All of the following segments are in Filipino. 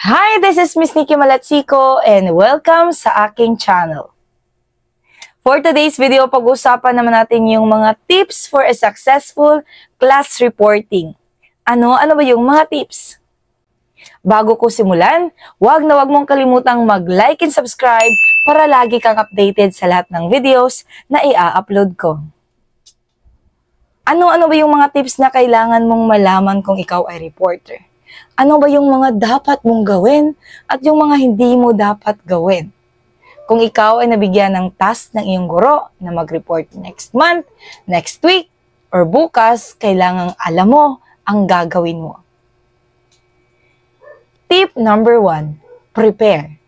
Hi, this is Miss Nikki Malatsiko and welcome sa aking channel. For today's video, pag-usapan naman natin yung mga tips for a successful class reporting. Ano ba yung mga tips? Bago ko simulan, wag mong kalimutang mag-like and subscribe para lagi kang updated sa lahat ng videos na i-upload ko. Ano ba yung mga tips na kailangan mong malaman kung ikaw ay reporter? Ano ba yung mga dapat mong gawin at yung mga hindi mo dapat gawin? Kung ikaw ay nabigyan ng task ng iyong guro na mag-report next month, next week, or bukas, kailangang alam mo ang gagawin mo. Tip number 1, prepare.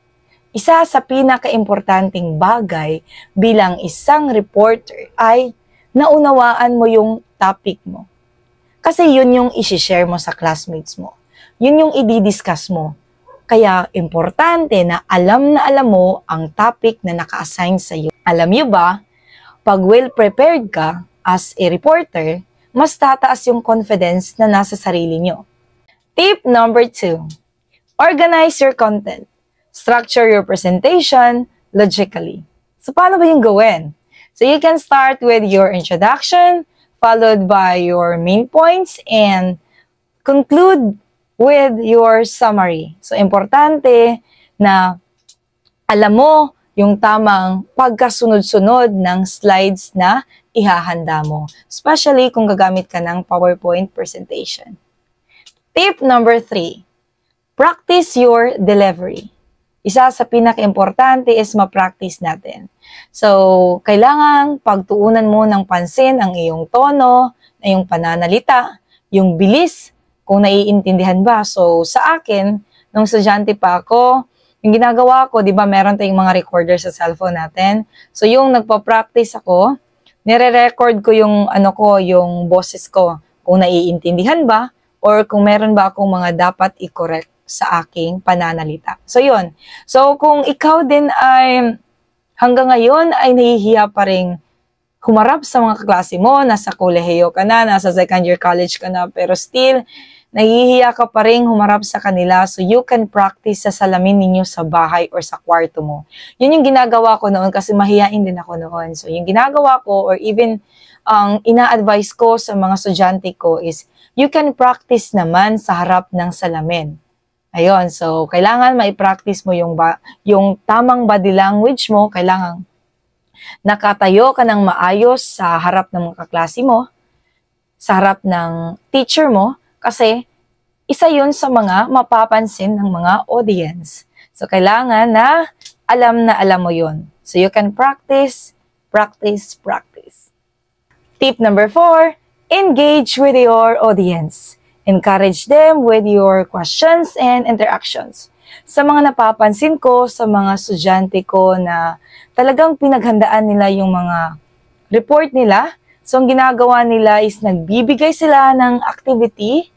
Isa sa pinaka-importanting bagay bilang isang reporter ay naunawaan mo yung topic mo. Kasi yun yung isi-share mo sa classmates mo. Yun yung i-discuss mo. Kaya importante na alam mo ang topic na naka-assign sa iyo. Alam niyo ba, pag well-prepared ka as a reporter, mas tataas yung confidence na nasa sarili niyo. Tip number 2, organize your content. Structure your presentation logically. So, paano ba yung gawin? So, you can start with your introduction, followed by your main points, and conclude with your summary. So, importante na alam mo yung tamang pagkasunod-sunod ng slides na ihahanda mo. Especially kung gagamit ka ng PowerPoint presentation. Tip number 3, practice your delivery. Isa sa pinaka-importante is ma-practice natin. So, kailangan pagtuunan mo ng pansin ang iyong tono, ang iyong pananalita, yung bilis, kung naiintindihan ba. So, sa akin, nung estudyante pa ako, yung ginagawa ko, di ba, meron tayong mga recorder sa cellphone natin. So, yung nagpa-practice ako, nire-record ko yung, yung boses ko, kung naiintindihan ba, or kung meron ba akong mga dapat i-correct sa aking pananalita. So, yun. So, kung ikaw din ay hanggang ngayon ay nahihiya pa rin humarap sa mga kaklase mo, nasa kolehiyo ka na, nasa second year college ka na, pero still, nahihiya ka pa rin humarap sa kanila, so you can practice sa salamin ninyo sa bahay or sa kwarto mo. Yun yung ginagawa ko noon kasi mahihain din ako noon. So, yung ginagawa ko or even ina-advise ko sa mga estudyante ko is you can practice naman sa harap ng salamin. Ayun, so kailangan mai-practice mo yung tamang body language mo, kailangan nakatayo ka ng maayos sa harap ng mga kaklase mo, sa harap ng teacher mo, kasi isa yun sa mga mapapansin ng mga audience. So, kailangan na alam mo yun. So, you can practice, practice, practice. Tip number 4, engage with your audience. Encourage them with your questions and interactions. Sa mga napapansin ko, sa mga estudyante ko na talagang pinaghandaan nila yung mga report nila, so ang ginagawa nila is nagbibigay sila ng activity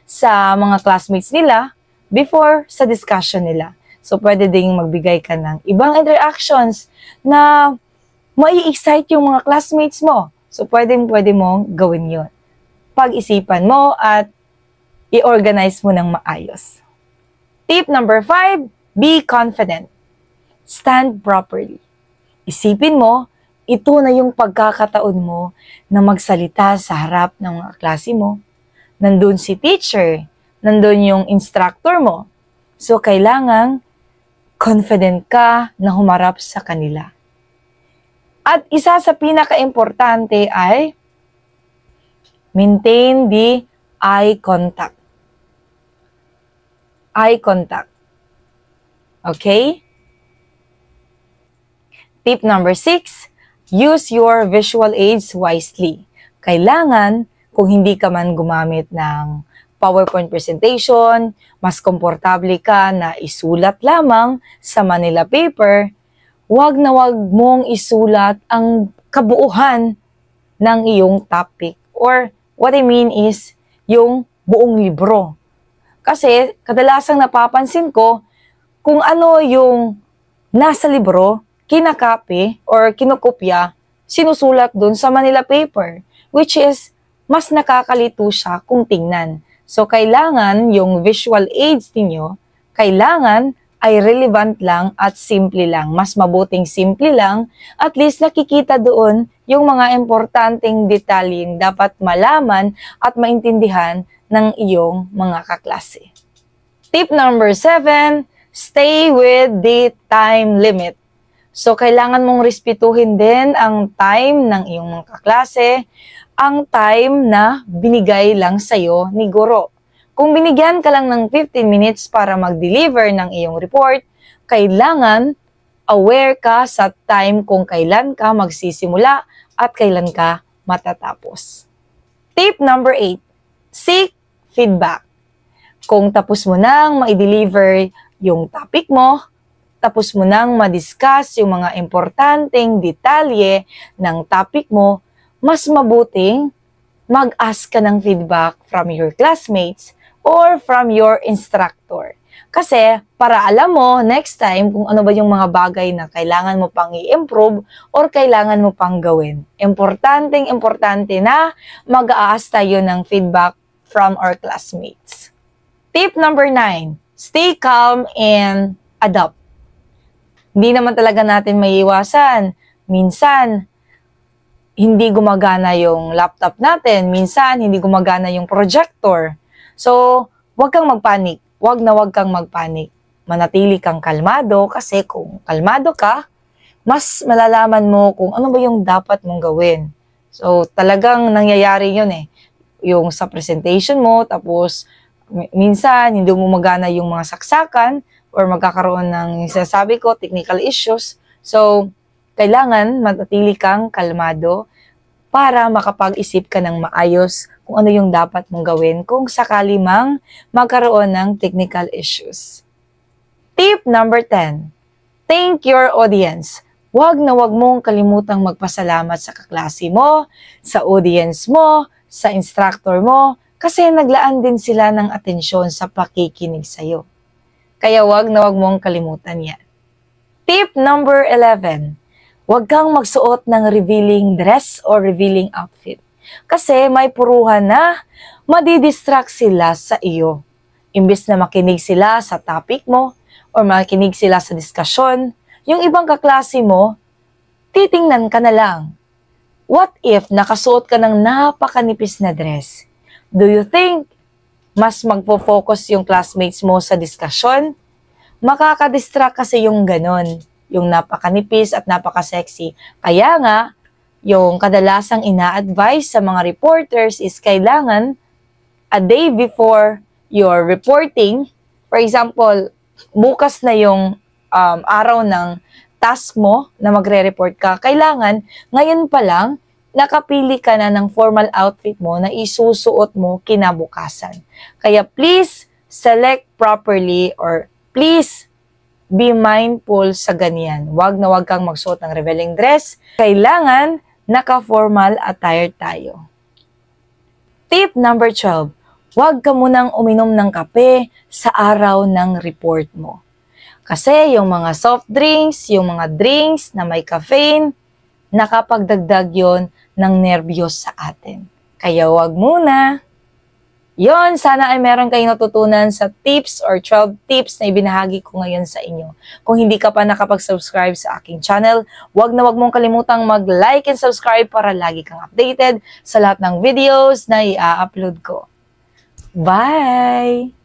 sa mga classmates nila before sa discussion nila. So, pwede ding magbigay ka ng ibang interactions na mai-excite yung mga classmates mo. So, pwede mong gawin yun. Pag-isipan mo at i-organize mo ng maayos. Tip number 5, be confident. Stand properly. Isipin mo, ito na yung pagkakataon mo na magsalita sa harap ng mga klase mo. Nandun si teacher, nandun yung instructor mo. So, kailangang confident ka na humarap sa kanila. At isa sa pinaka-importante ay maintain the eye contact. Eye contact. Okay? Tip number 6, use your visual aids wisely. Kailangan, kung hindi ka man gumamit ng PowerPoint presentation, mas komportable ka na isulat lamang sa Manila paper, wag mong isulat ang kabuuhan ng iyong topic. Or, what I mean is, yung buong libro. Kasi, kadalasang napapansin ko, kung ano yung nasa libro, kinakapi or kinukopya, sinusulat dun sa Manila paper, which is, mas nakakalito siya kung tingnan. So, kailangan yung visual aids ninyo Kailangan ay relevant lang at simple lang. Mas mabuting simple lang, at least nakikita doon yung mga importanteng detalyeng dapat malaman at maintindihan ng iyong mga kaklase. Tip number 7, stay with the time limit. So, kailangan mong respetuhin din ang time ng iyong mga kaklase, ang time na binigay lang sa'yo ni guro. Kung binigyan ka lang ng 15 minutes para mag-deliver ng iyong report, kailangan aware ka sa time kung kailan ka magsisimula at kailan ka matatapos. Tip number 8, seek feedback. Kung tapos mo nang ma-deliver yung topic mo, tapos mo nang ma-discuss yung mga importanteng detalye ng topic mo, mas mabuting mag-ask ka ng feedback from your classmates or from your instructor. Kasi para alam mo next time kung ano ba yung mga bagay na kailangan mo pang i-improve or kailangan mo pang gawin. Importante na mag-a-ask tayo ng feedback from our classmates. Tip number 9, stay calm and adapt. Hindi naman talaga natin maiiwasan. Minsan, hindi gumagana yung laptop natin. Minsan, hindi gumagana yung projector. So, huwag kang magpanik. Huwag kang magpanik. Manatili kang kalmado kasi kung kalmado ka, mas malalaman mo kung ano ba yung dapat mong gawin. So, talagang nangyayari yun eh. Yung sa presentation mo, tapos minsan hindi mo magana yung mga saksakan or magkakaroon ng sinasabi ko, technical issues. So, kailangan manatili kang kalmado para makapag-isip ka ng maayos kung ano yung dapat mong gawin kung sakali mang magkaroon ng technical issues. Tip number 10, thank your audience. Huwag na huwag mong kalimutang magpasalamat sa kaklase mo, sa audience mo, sa instructor mo, kasi naglaan din sila ng atensyon sa pakikinig sa'yo. Kaya huwag na huwag mong kalimutan yan. Tip number 11, huwag kang magsuot ng revealing dress or revealing outfit. Kasi may puruhan na madidistract sila sa iyo. Imbis na makinig sila sa topic mo or makinig sila sa diskusyon, yung ibang kaklase mo, titingnan ka na lang. What if nakasuot ka ng napakanipis na dress? Do you think mas magpo-focus yung classmates mo sa diskusyon? Makakadistract kasi yung ganon, yung napakanipis at napaka-sexy. Kaya nga, yung kadalasang ina-advise sa mga reporters is kailangan a day before your reporting, for example, bukas na yung araw ng task mo na magre-report ka, kailangan ngayon pa lang nakapili ka na ng formal outfit mo na isusuot mo kinabukasan. Kaya please select properly or please be mindful sa ganyan. Huwag na huwag kang magsuot ng revealing dress. Kailangan naka-formal attire tayo. Tip number 12, huwag ka munang uminom ng kape sa araw ng report mo. Kasi yung mga soft drinks, yung mga drinks na may caffeine, nakapagdagdag yon ng nerbiyos sa atin. Kaya huwag muna. Yon, sana ay meron kayong natutunan sa tips or 12 tips na ibinahagi ko ngayon sa inyo. Kung hindi ka pa nakapag-subscribe sa aking channel, huwag na huwag mong kalimutang mag-like and subscribe para lagi kang updated sa lahat ng videos na i-upload ko. Bye!